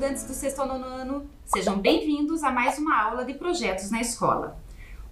estudantes do sexto ao nono ano, sejam bem-vindos a mais uma aula de projetos na escola.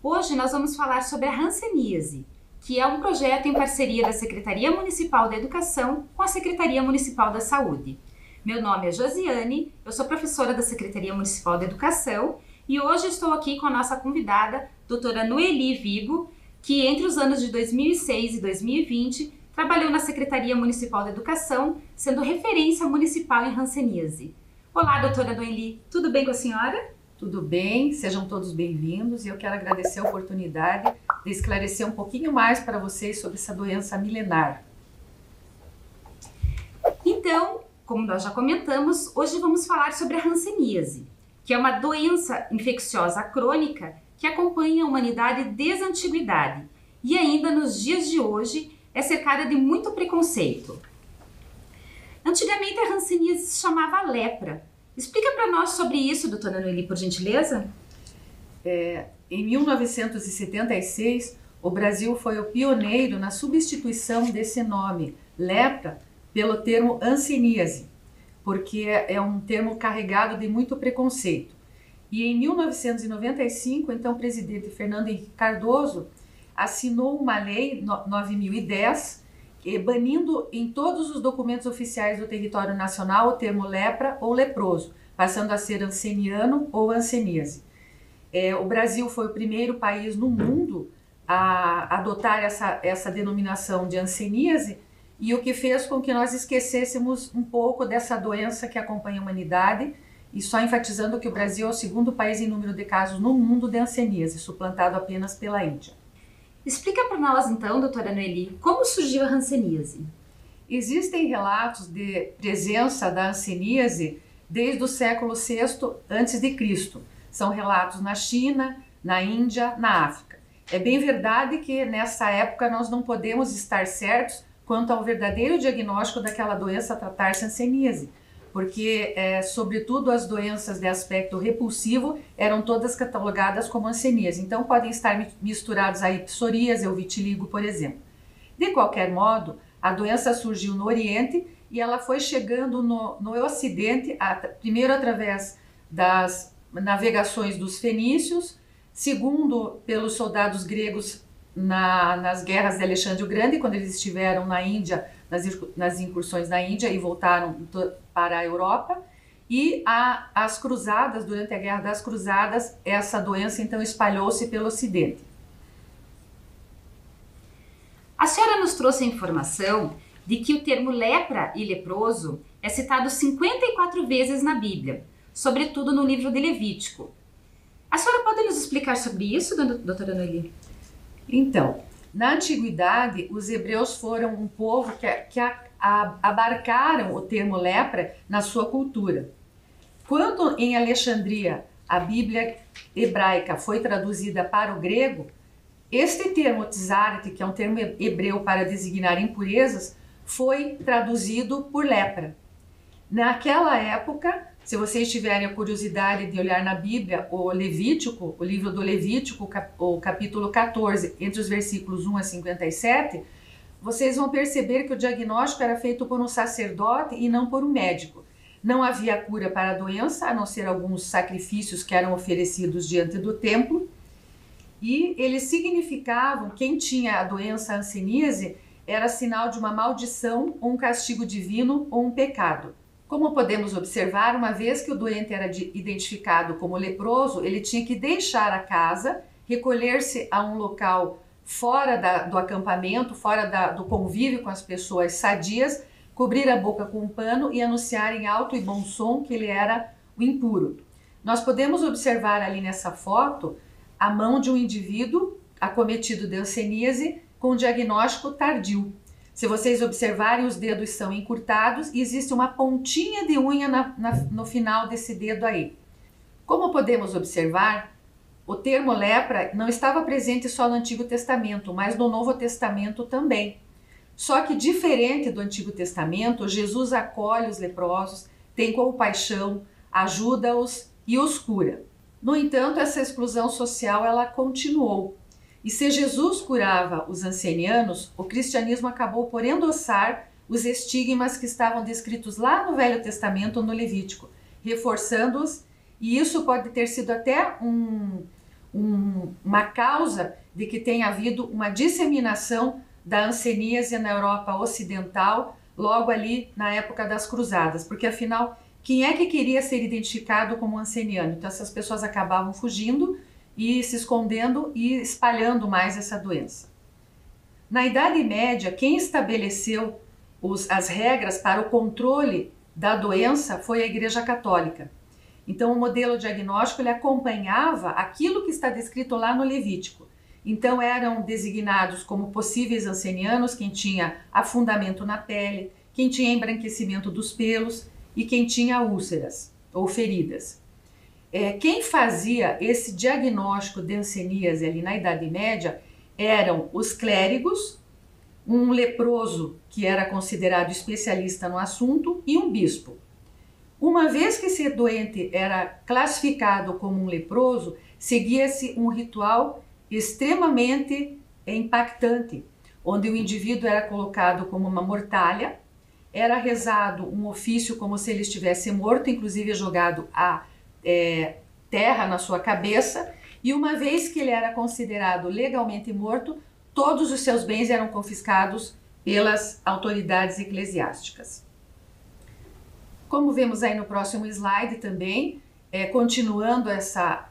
Hoje nós vamos falar sobre a hanseníase, que é um projeto em parceria da Secretaria Municipal da Educação com a Secretaria Municipal da Saúde. Meu nome é Josiane, eu sou professora da Secretaria Municipal da Educação e hoje estou aqui com a nossa convidada, doutora Noeli Vigo, que entre os anos de 2006 e 2020 trabalhou na Secretaria Municipal da Educação, sendo referência municipal em hanseníase. Olá, doutora Noeli, tudo bem com a senhora? Tudo bem, sejam todos bem-vindos e eu quero agradecer a oportunidade de esclarecer um pouquinho mais para vocês sobre essa doença milenar. Então, como nós já comentamos, hoje vamos falar sobre a hanseníase, que é uma doença infecciosa crônica que acompanha a humanidade desde a antiguidade e ainda nos dias de hoje é cercada de muito preconceito. Antigamente a hanseníase se chamava lepra. Explica para nós sobre isso, doutora Noeli, por gentileza. Em 1976, o Brasil foi o pioneiro na substituição desse nome, lepra, pelo termo hanseníase, porque é um termo carregado de muito preconceito. E em 1995, então, o presidente Fernando Henrique Cardoso assinou uma lei 9.010, banindo em todos os documentos oficiais do território nacional o termo lepra ou leproso, passando a ser hanseniano ou hanseníase. O Brasil foi o primeiro país no mundo a adotar essa denominação de hanseníase, e o que fez com que nós esquecêssemos um pouco dessa doença que acompanha a humanidade, e só enfatizando que o Brasil é o segundo país em número de casos no mundo de hanseníase, suplantado apenas pela Índia. Explica para nós então, doutora Noeli, como surgiu a hanseníase? Existem relatos de presença da hanseníase desde o século VI a.C. São relatos na China, na Índia, na África. É bem verdade que nessa época nós não podemos estar certos quanto ao verdadeiro diagnóstico daquela doença tratar-se hanseníase, porque, sobretudo, as doenças de aspecto repulsivo eram todas catalogadas como hanseníase. Então, podem estar misturados aí psoríase ou vitiligo, por exemplo. De qualquer modo, a doença surgiu no Oriente e ela foi chegando no Ocidente, primeiro através das navegações dos fenícios, segundo pelos soldados gregos nas guerras de Alexandre o Grande, quando eles estiveram na Índia, nas incursões na Índia e voltaram para a Europa, e as cruzadas, durante a Guerra das Cruzadas, essa doença então espalhou-se pelo Ocidente. A senhora nos trouxe a informação de que o termo lepra e leproso é citado 54 vezes na Bíblia, sobretudo no livro de Levítico. A senhora pode nos explicar sobre isso, doutora Noeli? Então, na antiguidade, os hebreus foram um povo que abarcaram o termo lepra na sua cultura. Quando em Alexandria a Bíblia hebraica foi traduzida para o grego, este termo tzarete, que é um termo hebreu para designar impurezas, foi traduzido por lepra. Naquela época, se vocês tiverem a curiosidade de olhar na Bíblia, o Levítico, o livro do Levítico, o capítulo 14, entre os versículos 1 a 57, vocês vão perceber que o diagnóstico era feito por um sacerdote e não por um médico. Não havia cura para a doença, a não ser alguns sacrifícios que eram oferecidos diante do templo, e eles significavam, quem tinha a doença hanseníase, era sinal de uma maldição, um castigo divino ou um pecado. Como podemos observar, uma vez que o doente era identificado como leproso, ele tinha que deixar a casa, recolher-se a um local fora do acampamento, fora do convívio com as pessoas sadias, cobrir a boca com um pano e anunciar em alto e bom som que ele era o impuro. Nós podemos observar ali nessa foto a mão de um indivíduo acometido de hanseníase com diagnóstico tardio. Se vocês observarem, os dedos são encurtados e existe uma pontinha de unha no final desse dedo aí. Como podemos observar, o termo lepra não estava presente só no Antigo Testamento, mas no Novo Testamento também. Só que, diferente do Antigo Testamento, Jesus acolhe os leprosos, tem compaixão, ajuda-os e os cura. No entanto, essa exclusão social ela continuou. E se Jesus curava os hansenianos, o cristianismo acabou por endossar os estigmas que estavam descritos lá no Velho Testamento, no Levítico, reforçando-os, e isso pode ter sido até uma causa de que tenha havido uma disseminação da hanseníase na Europa Ocidental, logo ali na época das Cruzadas, porque afinal, quem é que queria ser identificado como hanseniano? Então essas pessoas acabavam fugindo e se escondendo e espalhando mais essa doença. Na Idade Média, quem estabeleceu as regras para o controle da doença foi a Igreja Católica. Então o modelo diagnóstico ele acompanhava aquilo que está descrito lá no Levítico. Então eram designados como possíveis hansenianos quem tinha afundamento na pele, quem tinha embranquecimento dos pelos e quem tinha úlceras ou feridas. Quem fazia esse diagnóstico de hanseníase ali na Idade Média eram os clérigos, um leproso que era considerado especialista no assunto e um bispo. Uma vez que esse doente era classificado como um leproso, seguia-se um ritual extremamente impactante, onde o indivíduo era colocado como uma mortalha, era rezado um ofício como se ele estivesse morto, inclusive jogado a terra na sua cabeça, e uma vez que ele era considerado legalmente morto, todos os seus bens eram confiscados pelas autoridades eclesiásticas. Como vemos aí no próximo slide também, continuando essa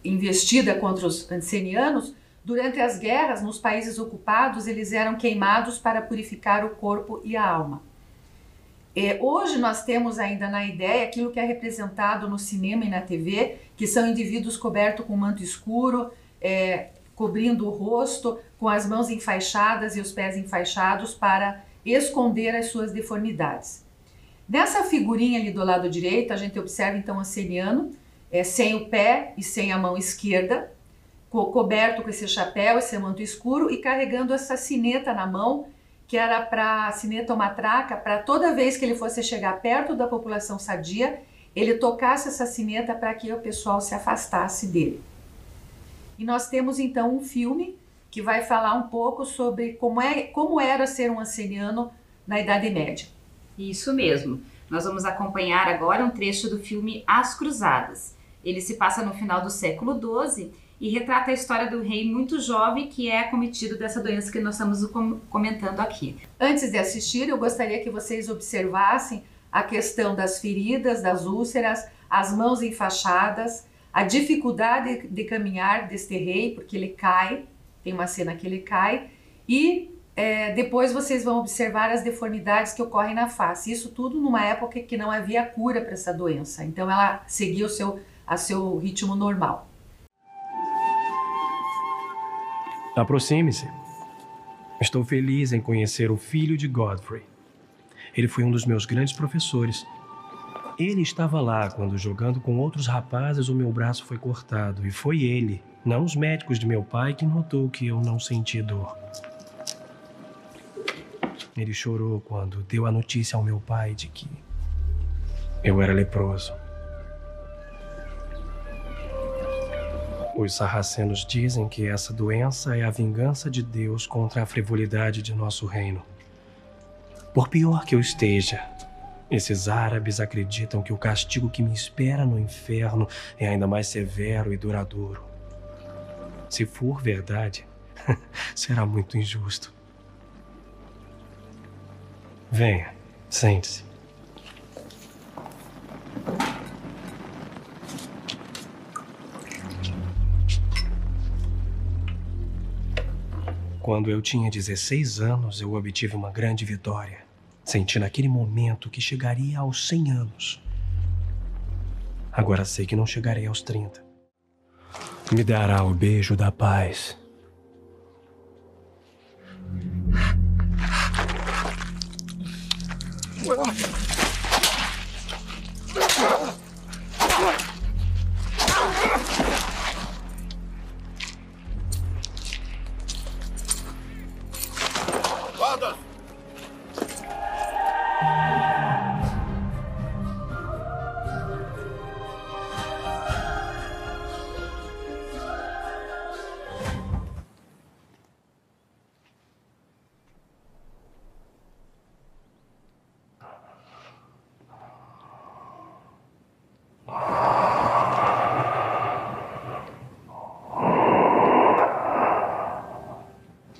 investida contra os hansenianos, durante as guerras nos países ocupados eles eram queimados para purificar o corpo e a alma. Hoje nós temos ainda na ideia aquilo que é representado no cinema e na TV, que são indivíduos cobertos com manto escuro, cobrindo o rosto, com as mãos enfaixadas e os pés enfaixados para esconder as suas deformidades. Nessa figurinha ali do lado direito, a gente observa então o hanseniano, sem o pé e sem a mão esquerda, coberto com esse chapéu, esse manto escuro e carregando essa sineta na mão, que era para sineta ou matraca, para toda vez que ele fosse chegar perto da população sadia, ele tocasse essa sineta para que o pessoal se afastasse dele. E nós temos então um filme que vai falar um pouco sobre como era ser um hanseniano na Idade Média. Isso mesmo. Nós vamos acompanhar agora um trecho do filme As Cruzadas. Ele se passa no final do século XII e retrata a história do rei muito jovem que é acometido dessa doença que nós estamos comentando aqui. Antes de assistir, eu gostaria que vocês observassem a questão das feridas, das úlceras, as mãos enfaixadas, a dificuldade de caminhar deste rei, porque ele cai, tem uma cena que ele cai, e depois vocês vão observar as deformidades que ocorrem na face. Isso tudo numa época que não havia cura para essa doença, então ela seguia a seu ritmo normal. Aproxime-se. Estou feliz em conhecer o filho de Godfrey. Ele foi um dos meus grandes professores. Ele estava lá quando, jogando com outros rapazes, o meu braço foi cortado. E foi ele, não os médicos de meu pai, que notou que eu não senti dor. Ele chorou quando deu a notícia ao meu pai de que eu era leproso. Os sarracenos dizem que essa doença é a vingança de Deus contra a frivolidade de nosso reino. Por pior que eu esteja, esses árabes acreditam que o castigo que me espera no inferno é ainda mais severo e duradouro. Se for verdade, será muito injusto. Venha, sente-se. Quando eu tinha 16 anos, eu obtive uma grande vitória. Senti naquele momento que chegaria aos 100 anos. Agora sei que não chegarei aos 30. Me dará o beijo da paz.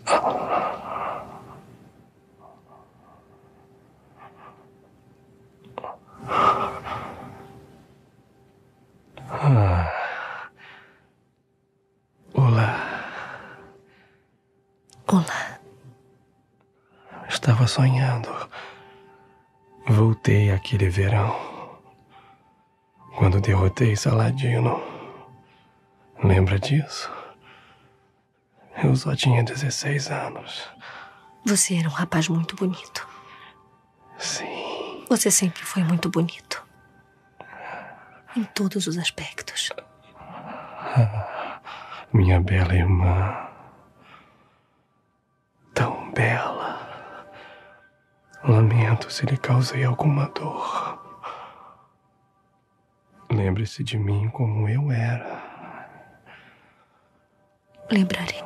Olá. Olá. Estava sonhando. Voltei àquele verão, quando derrotei Saladino. Lembra disso? Eu só tinha 16 anos. Você era um rapaz muito bonito. Sim. Você sempre foi muito bonito. Em todos os aspectos. Minha bela irmã. Tão bela. Lamento se lhe causei alguma dor. Lembre-se de mim como eu era. Lembrarei.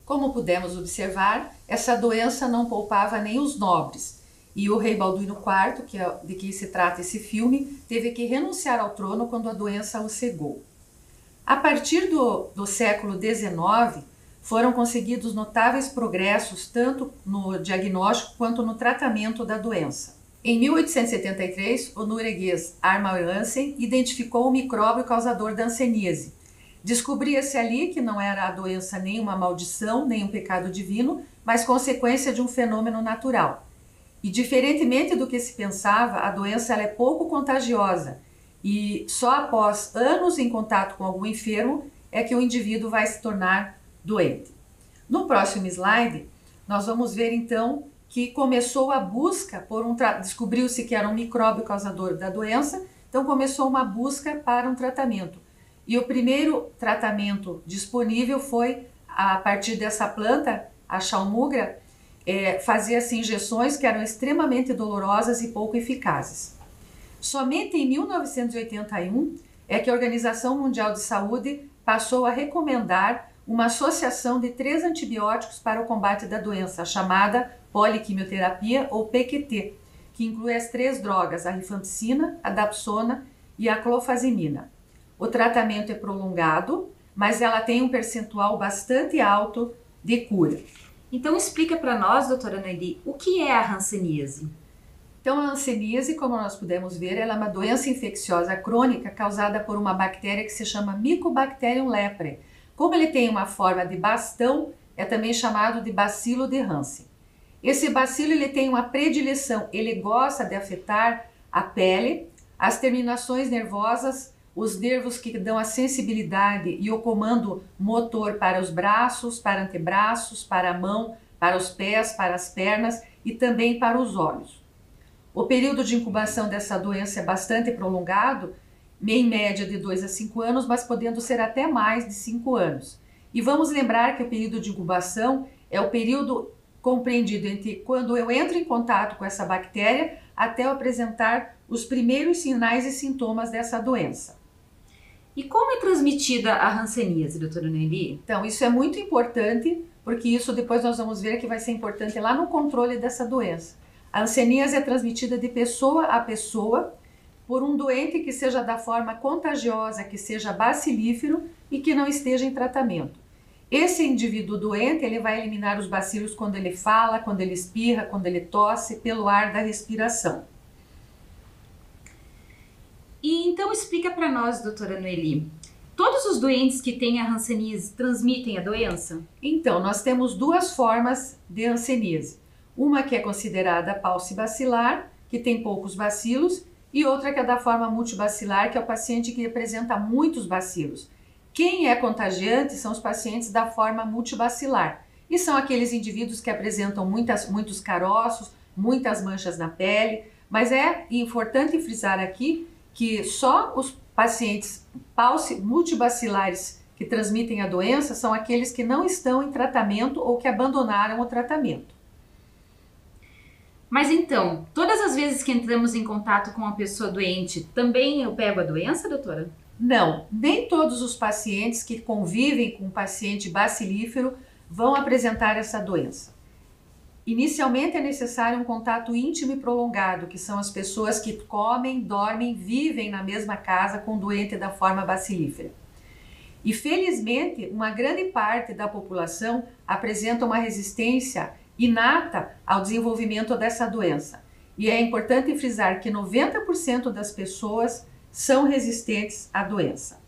Como pudemos observar, essa doença não poupava nem os nobres, e o rei Balduíno IV, que é de quem se trata esse filme, teve que renunciar ao trono quando a doença o cegou. A partir do século XIX, foram conseguidos notáveis progressos tanto no diagnóstico quanto no tratamento da doença. Em 1873, o norueguês Armand Hansen identificou o micróbio causador da hanseníase. Descobria-se ali que não era a doença nem uma maldição, nem um pecado divino, mas consequência de um fenômeno natural. E diferentemente do que se pensava, a doença ela é pouco contagiosa e só após anos em contato com algum enfermo é que o indivíduo vai se tornar doente. No próximo slide, nós vamos ver então que começou a busca por descobriu-se que era um micróbio causador da doença, então começou uma busca para um tratamento. E o primeiro tratamento disponível foi, a partir dessa planta, a chalmugra, fazia-se injeções que eram extremamente dolorosas e pouco eficazes. Somente em 1981 é que a Organização Mundial de Saúde passou a recomendar uma associação de 3 antibióticos para o combate da doença, chamada poliquimioterapia ou PQT, que inclui as 3 drogas, a rifampicina, a dapsona e a clofazimina. O tratamento é prolongado, mas ela tem um percentual bastante alto de cura. Então explica para nós, doutora Noeli, o que é a hanseníase? Então a hanseníase, como nós pudemos ver, ela é uma doença infecciosa crônica causada por uma bactéria que se chama Mycobacterium leprae. Como ele tem uma forma de bastão, é também chamado de bacilo de Hansen. Esse bacilo ele tem uma predileção, ele gosta de afetar a pele, as terminações nervosas, os nervos que dão a sensibilidade e o comando motor para os braços, para antebraços, para a mão, para os pés, para as pernas e também para os olhos. O período de incubação dessa doença é bastante prolongado, em média de 2 a 5 anos, mas podendo ser até mais de 5 anos. E vamos lembrar que o período de incubação é o período compreendido entre quando eu entro em contato com essa bactéria até eu apresentar os primeiros sinais e sintomas dessa doença. E como é transmitida a hanseníase, doutora Noeli? Então, isso é muito importante, porque isso depois nós vamos ver que vai ser importante lá no controle dessa doença. A hanseníase é transmitida de pessoa a pessoa por um doente que seja da forma contagiosa, que seja bacilífero e que não esteja em tratamento. Esse indivíduo doente, ele vai eliminar os bacilos quando ele fala, quando ele espirra, quando ele tosse, pelo ar da respiração. E então explica para nós, doutora Noeli, todos os doentes que têm a hanseníase transmitem a doença? Então, nós temos duas formas de hanseníase. Uma que é considerada paucibacilar, que tem poucos bacilos, e outra que é da forma multibacilar, que é o paciente que apresenta muitos bacilos. Quem é contagiante são os pacientes da forma multibacilar, e são aqueles indivíduos que apresentam muitos caroços, muitas manchas na pele, mas é importante frisar aqui que só os pacientes multibacilares que transmitem a doença são aqueles que não estão em tratamento ou que abandonaram o tratamento. Mas então, todas as vezes que entramos em contato com uma pessoa doente, também eu pego a doença, doutora? Não, nem todos os pacientes que convivem com um paciente bacilífero vão apresentar essa doença. Inicialmente é necessário um contato íntimo e prolongado, que são as pessoas que comem, dormem, vivem na mesma casa com o doente da forma bacilífera. E felizmente, uma grande parte da população apresenta uma resistência inata ao desenvolvimento dessa doença. E é importante frisar que 90% das pessoas são resistentes à doença.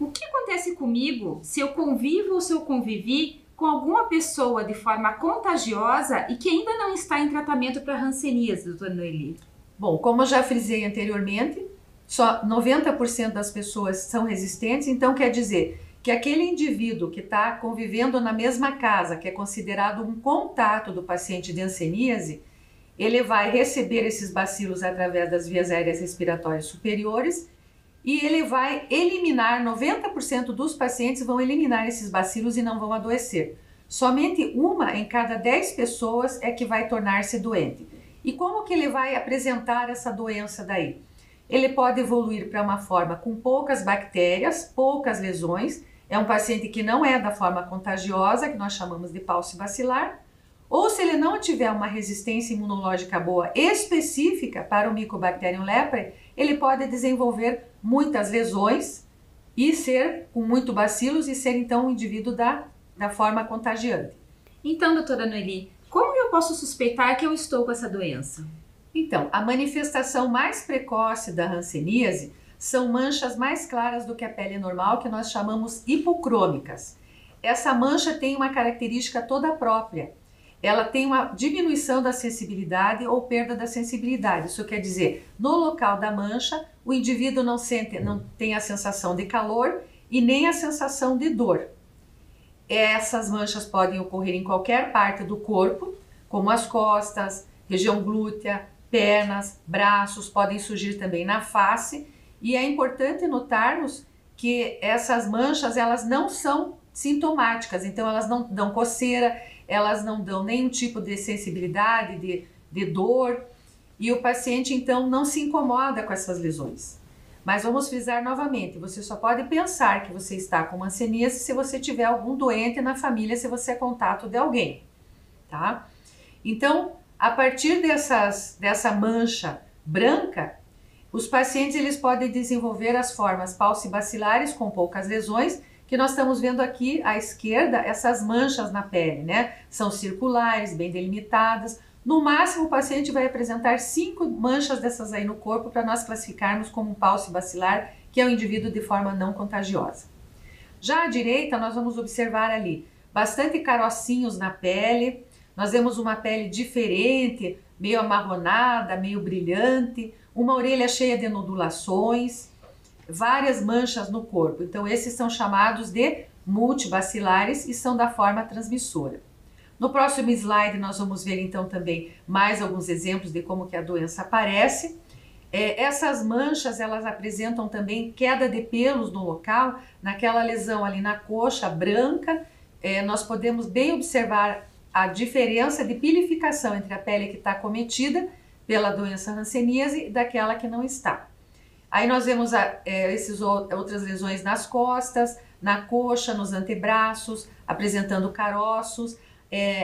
O que acontece comigo se eu convivo ou se eu convivi com alguma pessoa de forma contagiosa e que ainda não está em tratamento para hanseníase, doutora Noeli? Bom, como eu já frisei anteriormente, só 90% das pessoas são resistentes, então quer dizer que aquele indivíduo que está convivendo na mesma casa, que é considerado um contato do paciente de hanseníase, ele vai receber esses bacilos através das vias aéreas respiratórias superiores e ele vai eliminar, 90% dos pacientes vão eliminar esses bacilos e não vão adoecer. Somente uma em cada 10 pessoas é que vai tornar-se doente. E como que ele vai apresentar essa doença daí? Ele pode evoluir para uma forma com poucas bactérias, poucas lesões. É um paciente que não é da forma contagiosa, que nós chamamos de paucibacilar, ou se ele não tiver uma resistência imunológica boa específica para o Mycobacterium leprae, ele pode desenvolver muitas lesões e ser com muito bacilos e ser então um indivíduo da forma contagiante. Então, doutora Noeli, como eu posso suspeitar que eu estou com essa doença? Então, a manifestação mais precoce da hanseníase são manchas mais claras do que a pele normal, que nós chamamos hipocrômicas. Essa mancha tem uma característica toda própria. Ela tem uma diminuição da sensibilidade ou perda da sensibilidade. Isso quer dizer, no local da mancha, o indivíduo não tem a sensação de calor e nem a sensação de dor. Essas manchas podem ocorrer em qualquer parte do corpo, como as costas, região glútea, pernas, braços, podem surgir também na face. E é importante notarmos que essas manchas, elas não são sintomáticas, então elas não dão coceira, elas não dão nenhum tipo de sensibilidade, de dor, e o paciente então não se incomoda com essas lesões. Mas vamos frisar novamente, você só pode pensar que você está com hanseníase se você tiver algum doente na família, se você é contato de alguém, tá? Então, a partir dessa mancha branca, os pacientes eles podem desenvolver as formas paucibacilares com poucas lesões, que nós estamos vendo aqui à esquerda, essas manchas na pele, né? São circulares, bem delimitadas. No máximo, o paciente vai apresentar 5 manchas dessas aí no corpo para nós classificarmos como um paucibacilar, que é um indivíduo de forma não contagiosa. Já à direita, nós vamos observar ali bastante carocinhos na pele. Nós vemos uma pele diferente, meio amarronada, meio brilhante, uma orelha cheia de nodulações, várias manchas no corpo. Então, esses são chamados de multibacilares e são da forma transmissora. No próximo slide, nós vamos ver então também mais alguns exemplos de como que a doença aparece. Essas manchas, elas apresentam também queda de pelos no local, naquela lesão ali na coxa branca. Nós podemos bem observar a diferença de pilificação entre a pele que está acometida pela doença hanseníase e daquela que não está. Aí nós vemos outras lesões nas costas, na coxa, nos antebraços, apresentando caroços,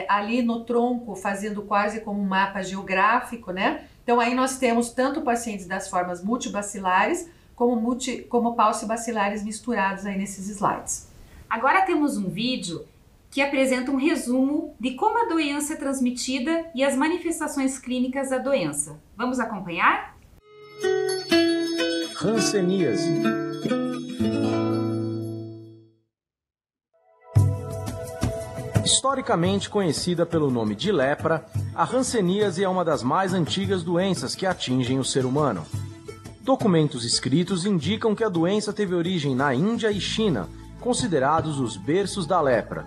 ali no tronco, fazendo quase como um mapa geográfico, né? Então aí nós temos tanto pacientes das formas multibacilares como paucibacilares misturados aí nesses slides. Agora temos um vídeo que apresenta um resumo de como a doença é transmitida e as manifestações clínicas da doença. Vamos acompanhar? Hanseníase. Historicamente conhecida pelo nome de lepra, a hanseníase é uma das mais antigas doenças que atingem o ser humano. Documentos escritos indicam que a doença teve origem na Índia e China, considerados os berços da lepra.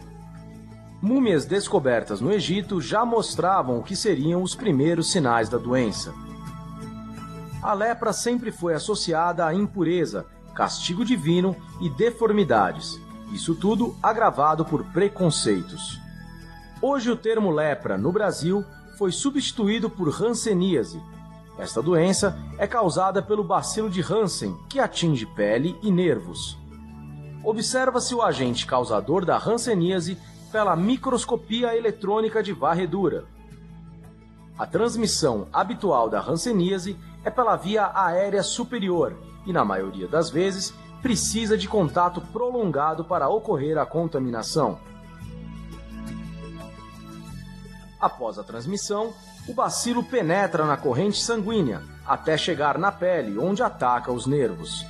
Múmias descobertas no Egito já mostravam o que seriam os primeiros sinais da doença. A lepra sempre foi associada à impureza, castigo divino e deformidades. Isso tudo agravado por preconceitos. Hoje o termo lepra no Brasil foi substituído por hanseníase. Esta doença é causada pelo bacilo de Hansen, que atinge pele e nervos. Observa-se o agente causador da hanseníase pela microscopia eletrônica de varredura. A transmissão habitual da hanseníase é pela via aérea superior e, na maioria das vezes, precisa de contato prolongado para ocorrer a contaminação. Após a transmissão, o bacilo penetra na corrente sanguínea até chegar na pele, onde ataca os nervos.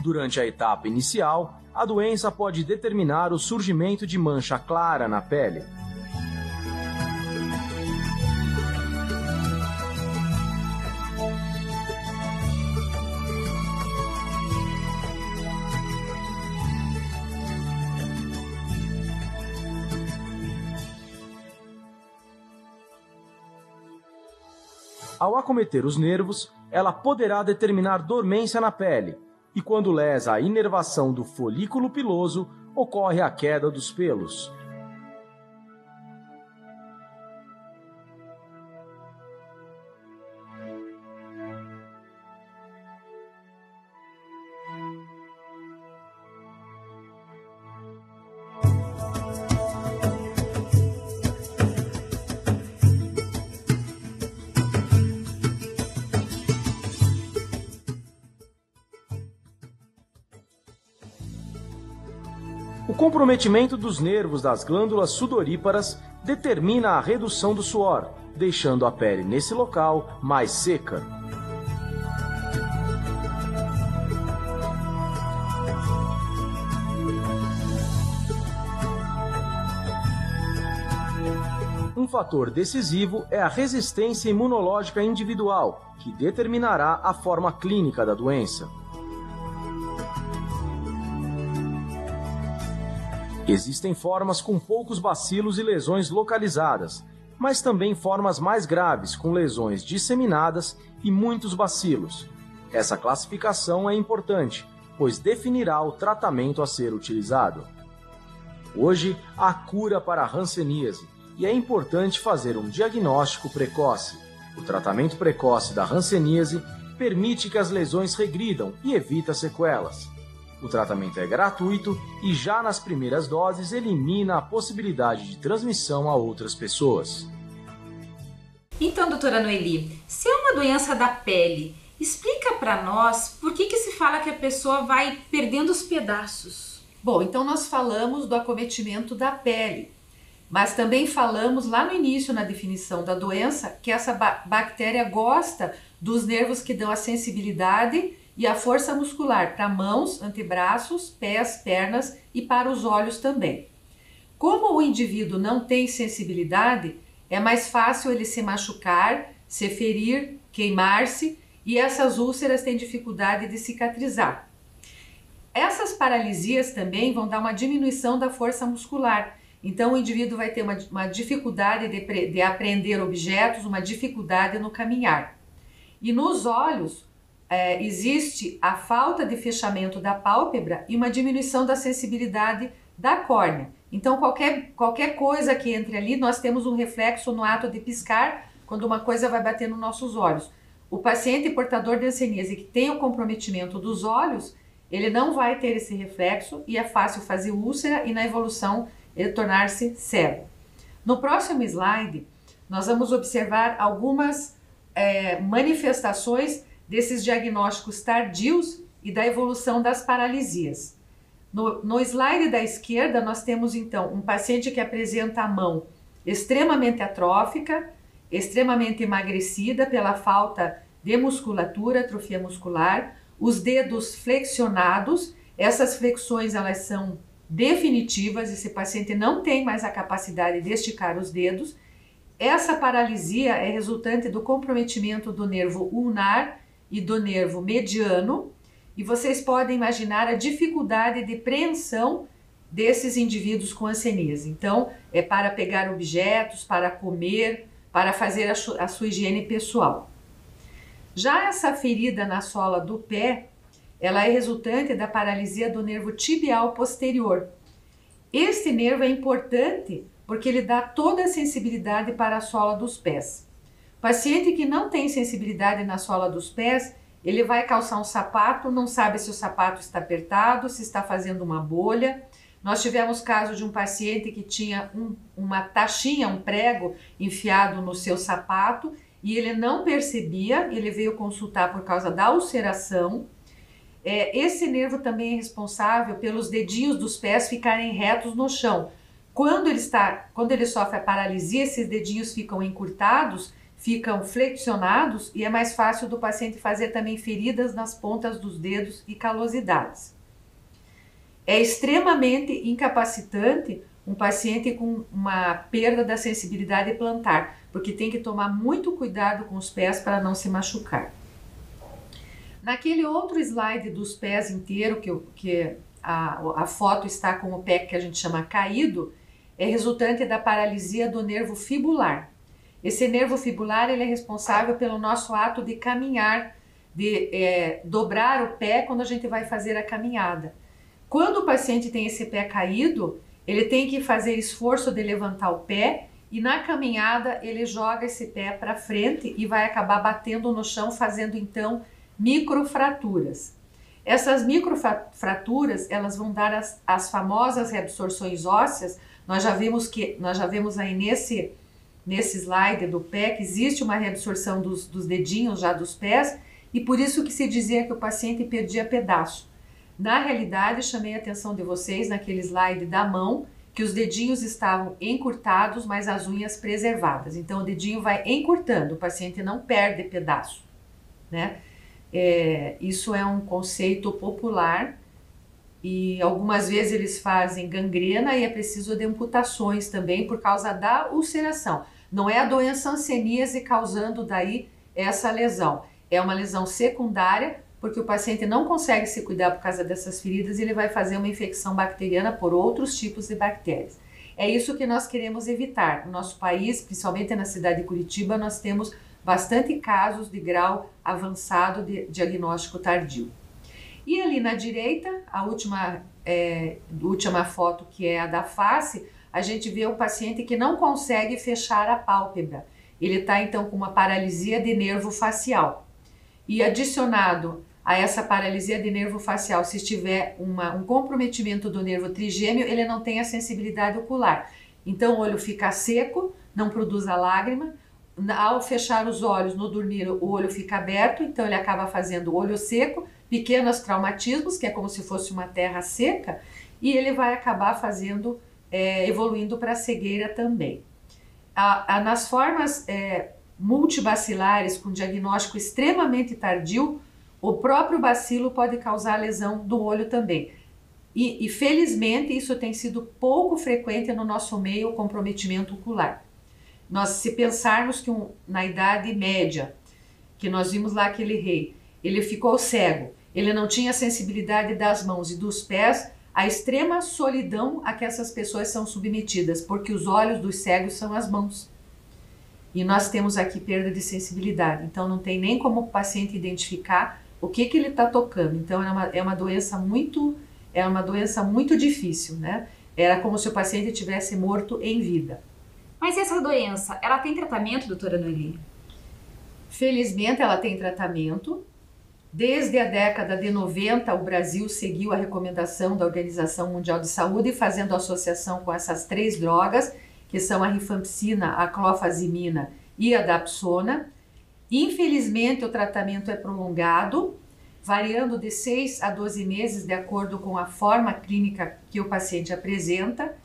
Durante a etapa inicial, a doença pode determinar o surgimento de mancha clara na pele. Ao acometer os nervos, ela poderá determinar dormência na pele, e quando lesa a inervação do folículo piloso, ocorre a queda dos pelos. O comprometimento dos nervos das glândulas sudoríparas determina a redução do suor, deixando a pele nesse local mais seca. Um fator decisivo é a resistência imunológica individual, que determinará a forma clínica da doença. Existem formas com poucos bacilos e lesões localizadas, mas também formas mais graves com lesões disseminadas e muitos bacilos. Essa classificação é importante, pois definirá o tratamento a ser utilizado. Hoje, há cura para a hanseníase e é importante fazer um diagnóstico precoce. O tratamento precoce da hanseníase permite que as lesões regridam e evita sequelas. O tratamento é gratuito e já nas primeiras doses elimina a possibilidade de transmissão a outras pessoas. Então, doutora Noeli, se é uma doença da pele, explica para nós por que se fala que a pessoa vai perdendo os pedaços. Bom, então nós falamos do acometimento da pele, mas também falamos lá no início, na definição da doença, que essa bactéria gosta dos nervos que dão a sensibilidade e a força muscular para mãos, antebraços, pés, pernas e para os olhos também. Como o indivíduo não tem sensibilidade, é mais fácil ele se machucar, se ferir, queimar-se, e essas úlceras têm dificuldade de cicatrizar. Essas paralisias também vão dar uma diminuição da força muscular, então o indivíduo vai ter uma dificuldade de apreender objetos, uma dificuldade no caminhar. E nos olhos, existe a falta de fechamento da pálpebra e uma diminuição da sensibilidade da córnea. Então, qualquer coisa que entre ali, nós temos um reflexo no ato de piscar, quando uma coisa vai bater nos nossos olhos. O paciente portador de hanseníase que tem o comprometimento dos olhos, ele não vai ter esse reflexo e é fácil fazer úlcera e na evolução ele tornar-se cego. No próximo slide, nós vamos observar algumas manifestações desses diagnósticos tardios e da evolução das paralisias. No slide da esquerda, nós temos então um paciente que apresenta a mão extremamente atrófica, extremamente emagrecida pela falta de musculatura, atrofia muscular, os dedos flexionados, Essas flexões, elas são definitivas, esse paciente não tem mais a capacidade de esticar os dedos. Essa paralisia é resultante do comprometimento do nervo ulnar e do nervo mediano, e vocês podem imaginar a dificuldade de preensão desses indivíduos com hanseníase. Então, é para pegar objetos, para comer, para fazer a sua higiene pessoal. Já essa ferida na sola do pé, ela é resultante da paralisia do nervo tibial posterior. Este nervo é importante porque ele dá toda a sensibilidade para a sola dos pés. O paciente que não tem sensibilidade na sola dos pés, ele vai calçar um sapato, não sabe se o sapato está apertado, se está fazendo uma bolha. Nós tivemos caso de um paciente que tinha uma taxinha, um prego enfiado no seu sapato e ele não percebia, ele veio consultar por causa da ulceração. Esse nervo também é responsável pelos dedinhos dos pés ficarem retos no chão. Quando ele sofre a paralisia, esses dedinhos ficam encurtados, ficam flexionados e é mais fácil do paciente fazer também feridas nas pontas dos dedos e calosidades. É extremamente incapacitante um paciente com uma perda da sensibilidade plantar, porque tem que tomar muito cuidado com os pés para não se machucar. Naquele outro slide dos pés inteiro, que a foto está com o pé que a gente chama caído, é resultante da paralisia do nervo fibular. Esse nervo fibular ele é responsável pelo nosso ato de caminhar, de dobrar o pé quando a gente vai fazer a caminhada. Quando o paciente tem esse pé caído, ele tem que fazer esforço de levantar o pé e na caminhada ele joga esse pé para frente e vai acabar batendo no chão, fazendo então microfraturas. Essas microfraturas, elas vão dar as famosas reabsorções ósseas. Nós já vimos aí nesse slide do pé que existe uma reabsorção dos dedinhos já dos pés e por isso que se dizia que o paciente perdia pedaço. Na realidade, chamei a atenção de vocês naquele slide da mão que os dedinhos estavam encurtados, mas as unhas preservadas. Então o dedinho vai encurtando, o paciente não perde pedaço, né? Isso é um conceito popular e algumas vezes eles fazem gangrena e é preciso de amputações também por causa da ulceração. Não é a doença hanseníase causando daí essa lesão, é uma lesão secundária porque o paciente não consegue se cuidar por causa dessas feridas e ele vai fazer uma infecção bacteriana por outros tipos de bactérias. É isso que nós queremos evitar. No nosso país, principalmente na cidade de Curitiba, nós temos bastante casos de grau avançado de diagnóstico tardio. E ali na direita, a última foto, que é a da face, a gente vê um paciente que não consegue fechar a pálpebra. Ele está então com uma paralisia de nervo facial. E adicionado a essa paralisia de nervo facial, se tiver um comprometimento do nervo trigêmeo, ele não tem a sensibilidade ocular. Então o olho fica seco, não produz a lágrima. Ao fechar os olhos no dormir, o olho fica aberto, então ele acaba fazendo olho seco, pequenos traumatismos, que é como se fosse uma terra seca, e ele vai acabar evoluindo para a cegueira também. Nas formas multibacilares com diagnóstico extremamente tardio, o próprio bacilo pode causar lesão do olho também. E felizmente isso tem sido pouco frequente no nosso meio, o comprometimento ocular. Se pensarmos que na Idade Média, que nós vimos lá aquele rei, ele ficou cego, ele não tinha sensibilidade das mãos e dos pés, a extrema solidão a que essas pessoas são submetidas, porque os olhos dos cegos são as mãos. E nós temos aqui perda de sensibilidade, então não tem nem como o paciente identificar o que ele está tocando. Então é uma doença muito difícil, né? Era como se o paciente tivesse morto em vida. Mas essa doença, ela tem tratamento, doutora Noeli? Felizmente ela tem tratamento. Desde a década de 90, o Brasil seguiu a recomendação da Organização Mundial de Saúde, fazendo associação com essas 3 drogas, que são a rifampicina, a clofazimina e a dapsona. Infelizmente, o tratamento é prolongado, variando de 6 a 12 meses, de acordo com a forma clínica que o paciente apresenta.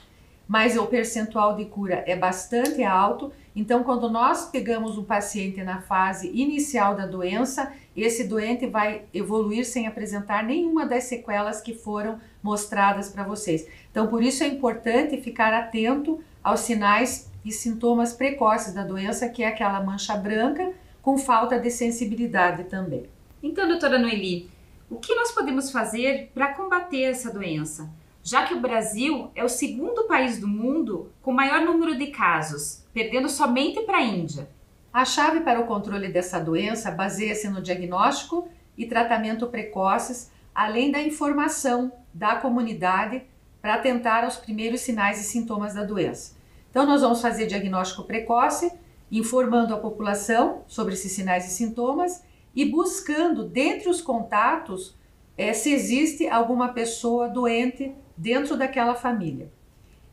mas o percentual de cura é bastante alto. Então, quando nós pegamos um paciente na fase inicial da doença, esse doente vai evoluir sem apresentar nenhuma das sequelas que foram mostradas para vocês. Então, por isso é importante ficar atento aos sinais e sintomas precoces da doença, que é aquela mancha branca com falta de sensibilidade também. Então, doutora Noeli, o que nós podemos fazer para combater essa doença? Já que o Brasil é o segundo país do mundo com maior número de casos, perdendo somente para a Índia. A chave para o controle dessa doença baseia-se no diagnóstico e tratamento precoces, além da informação da comunidade para atentar aos primeiros sinais e sintomas da doença. Então, nós vamos fazer diagnóstico precoce, informando a população sobre esses sinais e sintomas e buscando, dentre os contatos, se existe alguma pessoa doente dentro daquela família.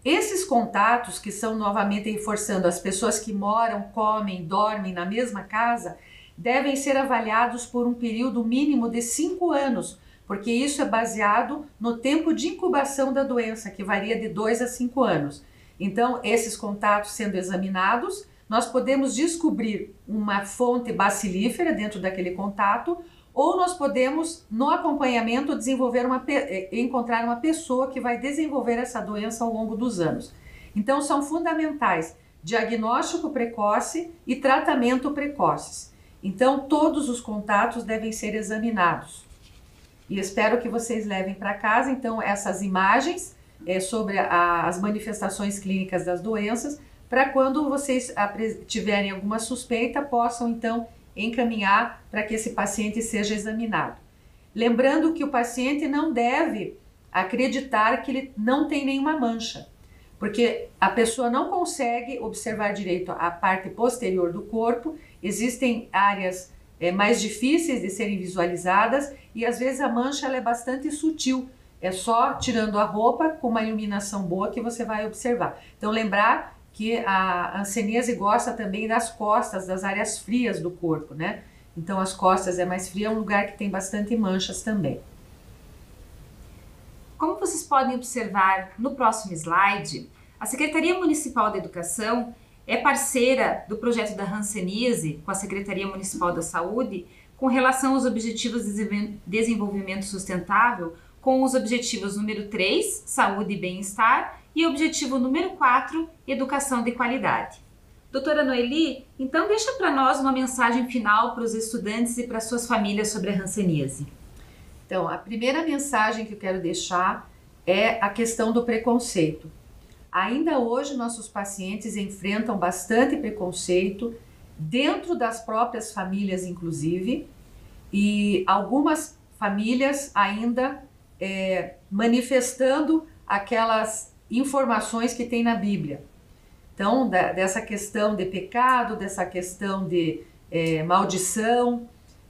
Esses contatos, que são novamente reforçando as pessoas que moram, comem, dormem na mesma casa, devem ser avaliados por um período mínimo de 5 anos, porque isso é baseado no tempo de incubação da doença, que varia de 2 a 5 anos. Então, esses contatos sendo examinados, nós podemos descobrir uma fonte bacilífera dentro daquele contato, ou nós podemos, no acompanhamento, encontrar uma pessoa que vai desenvolver essa doença ao longo dos anos. Então, são fundamentais diagnóstico precoce e tratamento precoces. Então, todos os contatos devem ser examinados. E espero que vocês levem para casa, então, essas imagens sobre as manifestações clínicas das doenças, para quando vocês tiverem alguma suspeita, possam, então, encaminhar para que esse paciente seja examinado. Lembrando que o paciente não deve acreditar que ele não tem nenhuma mancha, porque a pessoa não consegue observar direito a parte posterior do corpo, existem áreas mais difíceis de serem visualizadas e às vezes a mancha ela é bastante sutil, é só tirando a roupa com uma iluminação boa que você vai observar. Então lembrar que a hanseníase gosta também das costas, das áreas frias do corpo, né? Então as costas é mais fria, é um lugar que tem bastante manchas também. Como vocês podem observar no próximo slide, a Secretaria Municipal da Educação é parceira do projeto da hanseníase com a Secretaria Municipal da Saúde com relação aos Objetivos de Desenvolvimento Sustentável, com os objetivos número 3, saúde e bem-estar, e objetivo número 4, educação de qualidade. Doutora Noeli, então deixa para nós uma mensagem final para os estudantes e para suas famílias sobre a hanseníase. Então, a primeira mensagem que eu quero deixar é a questão do preconceito. Ainda hoje, nossos pacientes enfrentam bastante preconceito, dentro das próprias famílias, inclusive, e algumas famílias ainda manifestando aquelas informações que tem na Bíblia. Então, dessa questão de pecado, dessa questão de maldição.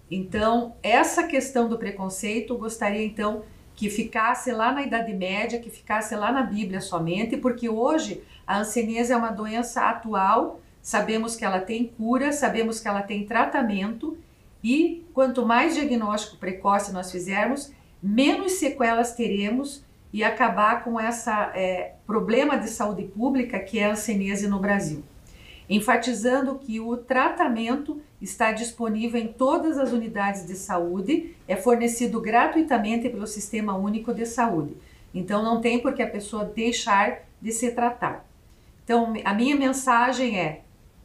Então, essa questão do preconceito, gostaria então que ficasse lá na Idade Média, que ficasse lá na Bíblia somente, porque hoje a hanseníase é uma doença atual, sabemos que ela tem cura, sabemos que ela tem tratamento, e quanto mais diagnóstico precoce nós fizermos, menos sequelas teremos e acabar com esse problema de saúde pública que é a hanseníase no Brasil. Enfatizando que o tratamento está disponível em todas as unidades de saúde, é fornecido gratuitamente pelo Sistema Único de Saúde. Então não tem por que a pessoa deixar de se tratar. Então a minha mensagem é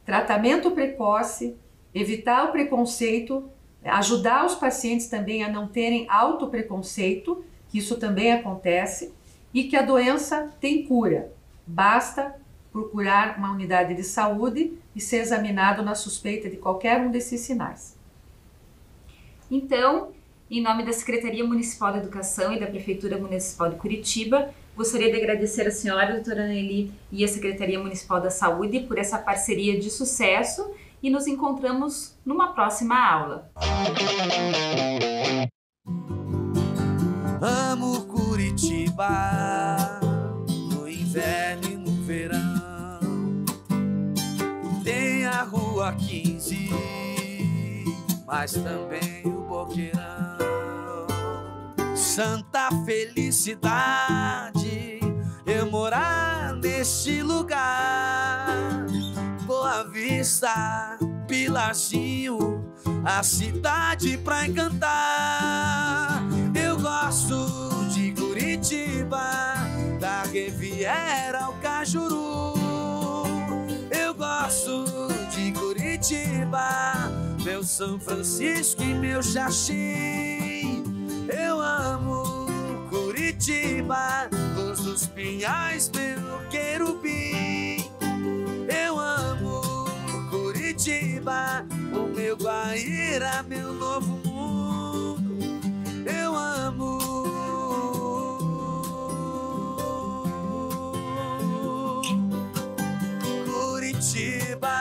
tratamento precoce, evitar o preconceito, ajudar os pacientes também a não terem autopreconceito, que isso também acontece, e que a doença tem cura. Basta procurar uma unidade de saúde e ser examinado na suspeita de qualquer um desses sinais. Então, em nome da Secretaria Municipal da Educação e da Prefeitura Municipal de Curitiba, gostaria de agradecer a senhora, doutora Noeli, e a Secretaria Municipal da Saúde por essa parceria de sucesso e nos encontramos numa próxima aula. Amo Curitiba, no inverno e no verão. Tem a Rua 15, mas também o Boqueirão. Santa felicidade eu morar neste neste lugar. Boa Vista, Pilarzinho, a cidade pra encantar. Eu gosto de Curitiba, da Riviera ao Cajuru. Eu gosto de Curitiba, meu São Francisco e meu Xaxim. Eu amo Curitiba, Luz dos Pinhais, meu querubim. Eu amo Curitiba, o meu Guaíra, meu novo mundo. Eu amo Curitiba.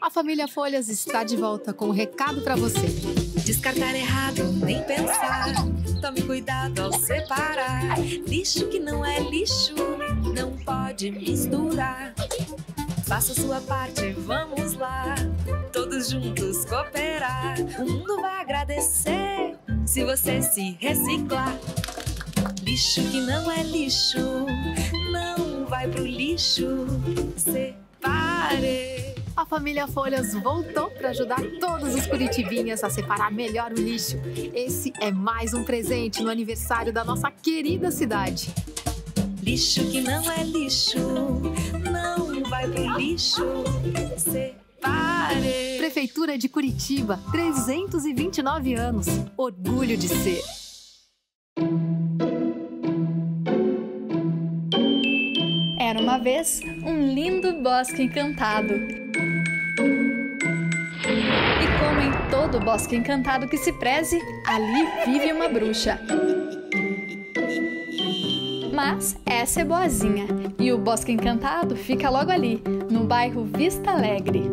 A família Folhas está de volta com um recado para você. Descartar errado, nem pensar. Tome cuidado ao separar. Lixo que não é lixo, não pode misturar. Faça sua parte, vamos lá. Todos juntos cooperar. O mundo vai agradecer se você se reciclar. Lixo que não é lixo, não vai pro lixo. Separe. A família Folhas voltou para ajudar todos os curitibinhas a separar melhor o lixo. Esse é mais um presente no aniversário da nossa querida cidade. Lixo que não é lixo, não vai pro lixo. Separe. Prefeitura de Curitiba, 329 anos. Orgulho de ser. Era uma vez um lindo bosque encantado. E como em todo bosque encantado que se preze, ali vive uma bruxa. Mas essa é boazinha, e o Bosque Encantado fica logo ali, no bairro Vista Alegre.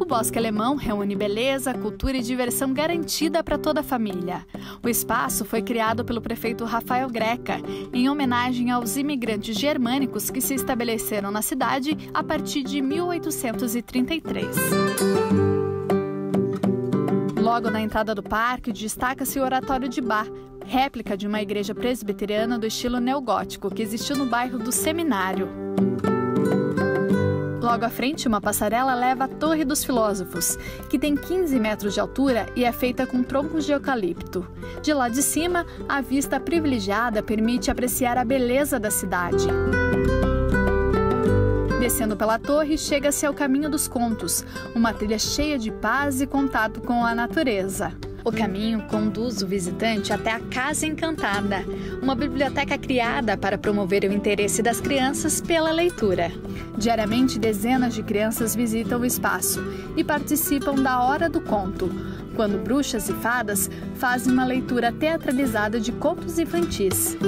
O Bosque Alemão reúne beleza, cultura e diversão garantida para toda a família. O espaço foi criado pelo prefeito Rafael Greca, em homenagem aos imigrantes germânicos que se estabeleceram na cidade a partir de 1833. Logo na entrada do parque, destaca-se o Oratório de Bá, réplica de uma igreja presbiteriana do estilo neogótico que existiu no bairro do Seminário. Logo à frente, uma passarela leva à Torre dos Filósofos, que tem 15 metros de altura e é feita com troncos de eucalipto. De lá de cima, a vista privilegiada permite apreciar a beleza da cidade. Descendo pela torre, chega-se ao Caminho dos Contos, uma trilha cheia de paz e contato com a natureza. O caminho conduz o visitante até a Casa Encantada, uma biblioteca criada para promover o interesse das crianças pela leitura. Diariamente, dezenas de crianças visitam o espaço e participam da Hora do Conto, quando bruxas e fadas fazem uma leitura teatralizada de contos infantis.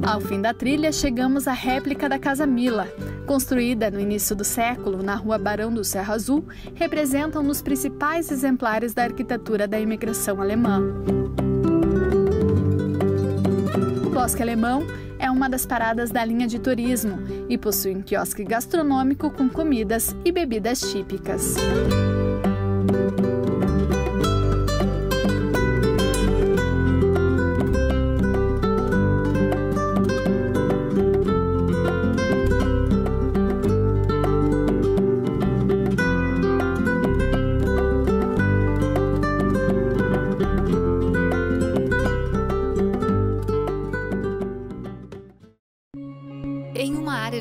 Ao fim da trilha, chegamos à réplica da Casa Mila. Construída no início do século, na rua Barão do Cerro Azul, representa um dos principais exemplares da arquitetura da imigração alemã. O Bosque Alemão é uma das paradas da linha de turismo e possui um quiosque gastronômico com comidas e bebidas típicas.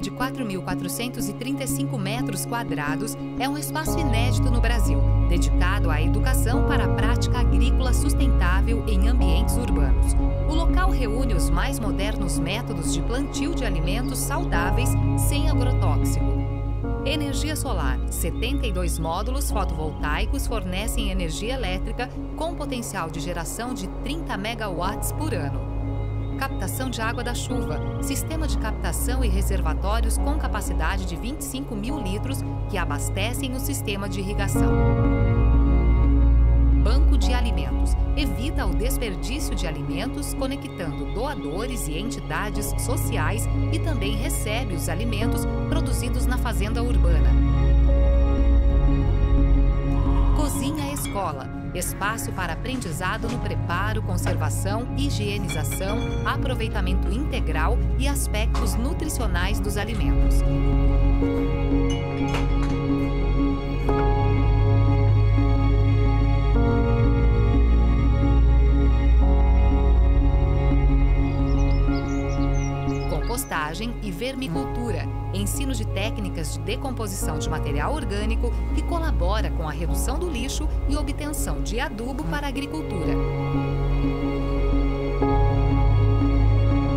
De 4.435 metros quadrados, é um espaço inédito no Brasil, dedicado à educação para a prática agrícola sustentável em ambientes urbanos. O local reúne os mais modernos métodos de plantio de alimentos saudáveis sem agrotóxico. Energia solar. 72 módulos fotovoltaicos fornecem energia elétrica com potencial de geração de 30 megawatts por ano. Captação de água da chuva, sistema de captação e reservatórios com capacidade de 25 mil litros que abastecem o sistema de irrigação. Banco banco de alimentos. Evita o desperdício de alimentos, conectando doadores e entidades sociais e também recebe os alimentos produzidos na fazenda urbana. Cozinha Escola. Espaço para aprendizado no preparo, conservação, higienização, aproveitamento integral e aspectos nutricionais dos alimentos. Compostagem e vermicultura, ensino de técnicas de decomposição de material orgânico que colabora com a redução do lixo e obtenção de adubo para a agricultura.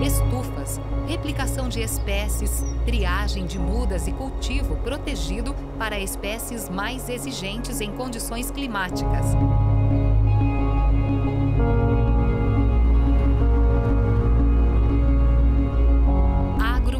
Estufas, replicação de espécies, triagem de mudas e cultivo protegido para espécies mais exigentes em condições climáticas.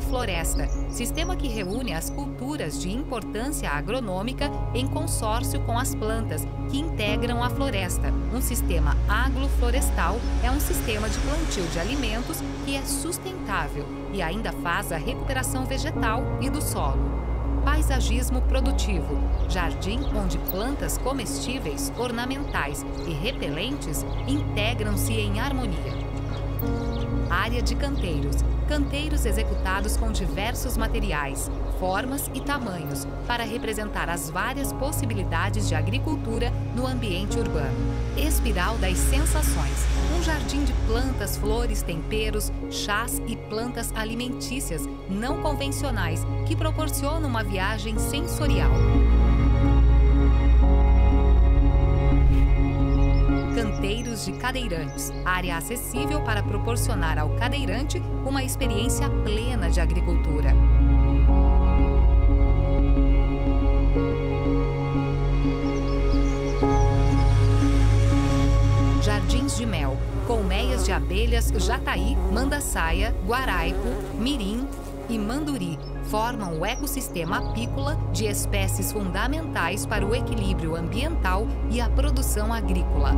Floresta, sistema que reúne as culturas de importância agronômica em consórcio com as plantas que integram a floresta. Um sistema agroflorestal é um sistema de plantio de alimentos que é sustentável e ainda faz a recuperação vegetal e do solo. Paisagismo produtivo, jardim onde plantas comestíveis, ornamentais e repelentes integram-se em harmonia. Área de canteiros. Canteiros executados com diversos materiais, formas e tamanhos para representar as várias possibilidades de agricultura no ambiente urbano. Espiral das sensações. Um jardim de plantas, flores, temperos, chás e plantas alimentícias não convencionais que proporcionam uma viagem sensorial. Canteiros de cadeirantes, área acessível para proporcionar ao cadeirante uma experiência plena de agricultura. Jardins de mel, colmeias de abelhas jataí, mandaçaia, guaraipo, mirim e manduri formam o ecossistema apícola de espécies fundamentais para o equilíbrio ambiental e a produção agrícola.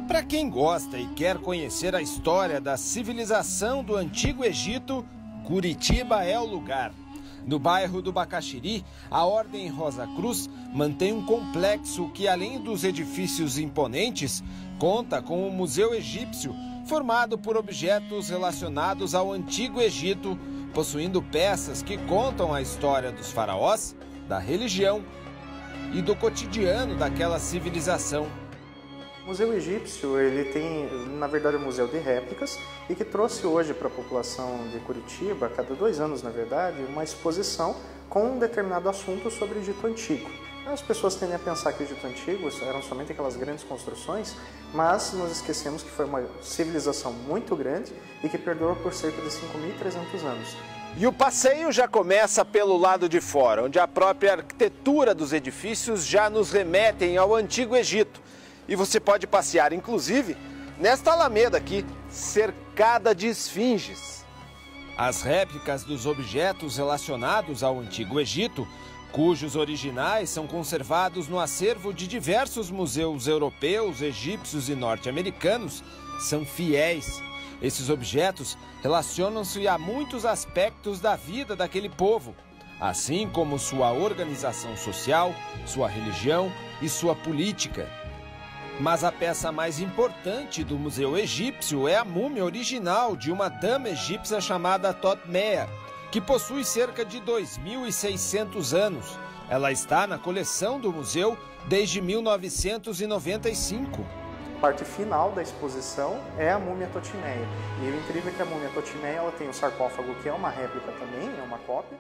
Para quem gosta e quer conhecer a história da civilização do Antigo Egito, Curitiba é o lugar. No bairro do Bacaxiri, a Ordem Rosa Cruz mantém um complexo que, além dos edifícios imponentes, conta com um museu egípcio formado por objetos relacionados ao Antigo Egito, possuindo peças que contam a história dos faraós, da religião e do cotidiano daquela civilização. O Museu Egípcio, ele tem, na verdade, um museu de réplicas e que trouxe hoje para a população de Curitiba, a cada 2 anos, na verdade, uma exposição com um determinado assunto sobre o Egito Antigo. As pessoas tendem a pensar que o Egito Antigo eram somente aquelas grandes construções, mas nós esquecemos que foi uma civilização muito grande e que perdurou por cerca de 5.300 anos. E o passeio já começa pelo lado de fora, onde a própria arquitetura dos edifícios já nos remetem ao Antigo Egito. E você pode passear, inclusive, nesta alameda aqui, cercada de esfinges. As réplicas dos objetos relacionados ao Antigo Egito, cujos originais são conservados no acervo de diversos museus europeus, egípcios e norte-americanos, são fiéis. Esses objetos relacionam-se a muitos aspectos da vida daquele povo, assim como sua organização social, sua religião e sua política. Mas a peça mais importante do Museu Egípcio é a múmia original de uma dama egípcia chamada Totmeia, que possui cerca de 2.600 anos. Ela está na coleção do museu desde 1995. A parte final da exposição é a múmia Totmeia. E o incrível é que a múmia Totmeia ela tem um sarcófago que é uma réplica também, é uma cópia.